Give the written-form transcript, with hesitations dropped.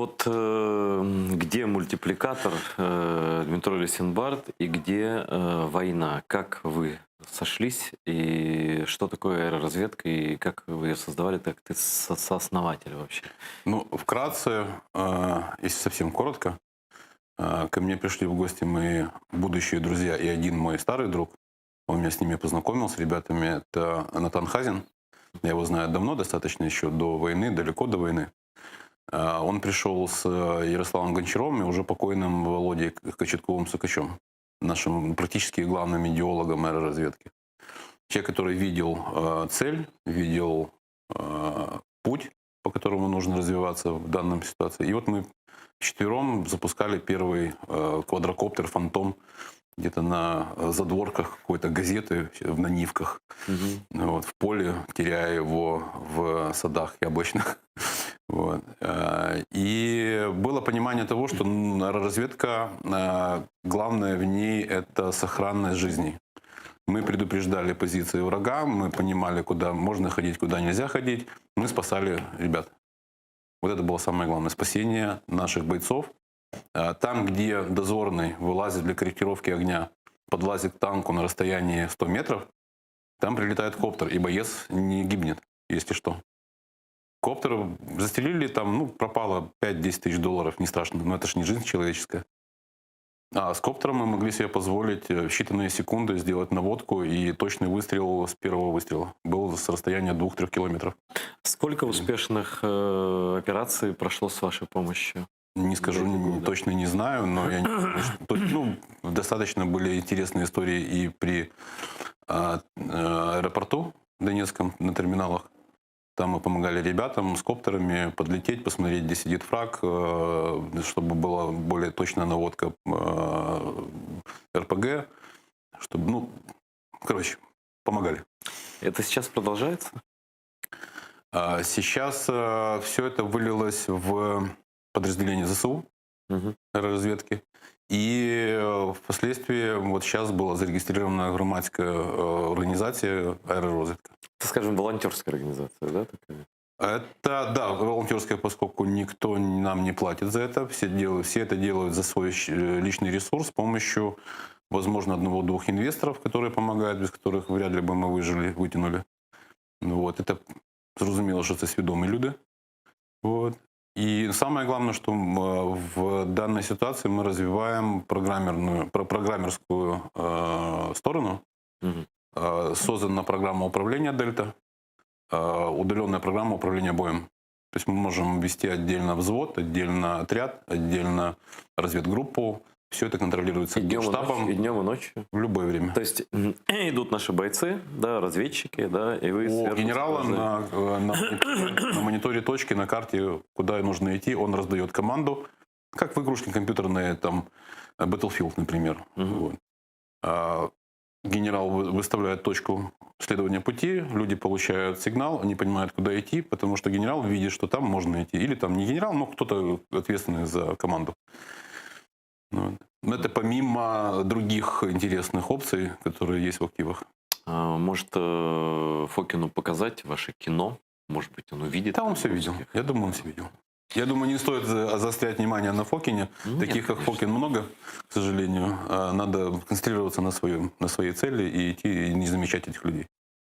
Вот где мультипликатор Дмитро Лисенбард и где война? Как вы сошлись и что такое аэроразведка и как вы ее создавали, так ты сооснователь вообще? Ну, вкратце, если совсем коротко, ко мне пришли в гости мои будущие друзья и один мой старый друг. Он меня с ними познакомил, с ребятами. Это Натан Хазин. Я его знаю давно, достаточно еще до войны, далеко до войны. Он пришел с Ярославом Гончаровым и уже покойным Володей Кочетковым-Сукачем, нашим практически главным идеологом аэроразведки. Человек, который видел цель, видел путь, по которому нужно развиваться в данной ситуации. И вот мы вчетвером запускали первый квадрокоптер «Фантом» где-то на задворках какой-то газеты, на Нивках, вот, в поле, теряя его в садах яблочных. Вот. И было понимание того, что аэроразведка, главное в ней – это сохранность жизней. Мы предупреждали позиции врага, мы понимали, куда можно ходить, куда нельзя ходить. Мы спасали ребят. Вот это было самое главное – спасение наших бойцов. Там, где дозорный вылазит для корректировки огня, подлазит к танку на расстоянии 100 метров, там прилетает коптер, и боец не гибнет, если что. Коптер застрелили, там, пропало 5-10 тысяч долларов, не страшно, но это же не жизнь человеческая. А с коптером мы могли себе позволить в считанные секунды сделать наводку, и точный выстрел с первого выстрела был с расстояния 2-3 километров. Сколько успешных операций прошло с вашей помощью? Не скажу, точно не знаю, но достаточно были интересные истории и при аэропорту Донецком на терминалах. Там мы помогали ребятам с коптерами подлететь, посмотреть, где сидит враг, чтобы была более точная наводка РПГ, чтобы, помогали. Это сейчас продолжается? Сейчас все это вылилось в подразделение ЗСУ, аэроразведки. И впоследствии, вот сейчас была зарегистрирована громадская организация аэророзведка. Это, скажем, волонтерская организация, да, такая? Это, да, волонтерская, поскольку никто нам не платит за это. Все это делают за свой личный ресурс с помощью, возможно, 1-2 инвесторов, которые помогают, без которых вряд ли бы мы выжили, вытянули. Вот. Это, зрозуміло, что это свідомі люди. Вот. И самое главное, что в данной ситуации мы развиваем программерскую сторону. Создана программа управления «Дельта», удаленная программа управления боем. То есть мы можем вести отдельно взвод, отдельно отряд, отдельно разведгруппу. Все это контролируется и днем, штабом. И днем, и ночью? В любое время. То есть идут наши бойцы, да, разведчики, да, и вы У генерала на мониторе точки, на карте, куда нужно идти, он раздает команду, как в игрушке компьютерные, там, Battlefield, например. Вот. Генерал выставляет точку следования пути, люди получают сигнал, они понимают, куда идти, потому что генерал видит, что там можно идти. Или там не генерал, но кто-то ответственный за команду. Вот. Это помимо других интересных опций, которые есть в активах. Может, Фокину показать ваше кино? Может быть, он увидит? Да, он все видел. Я думаю, он все видел. Я думаю, не стоит заострять внимание на Фокине. Таких, как Фокин, много, к сожалению. Надо концентрироваться на своей цели и идти и не замечать этих людей.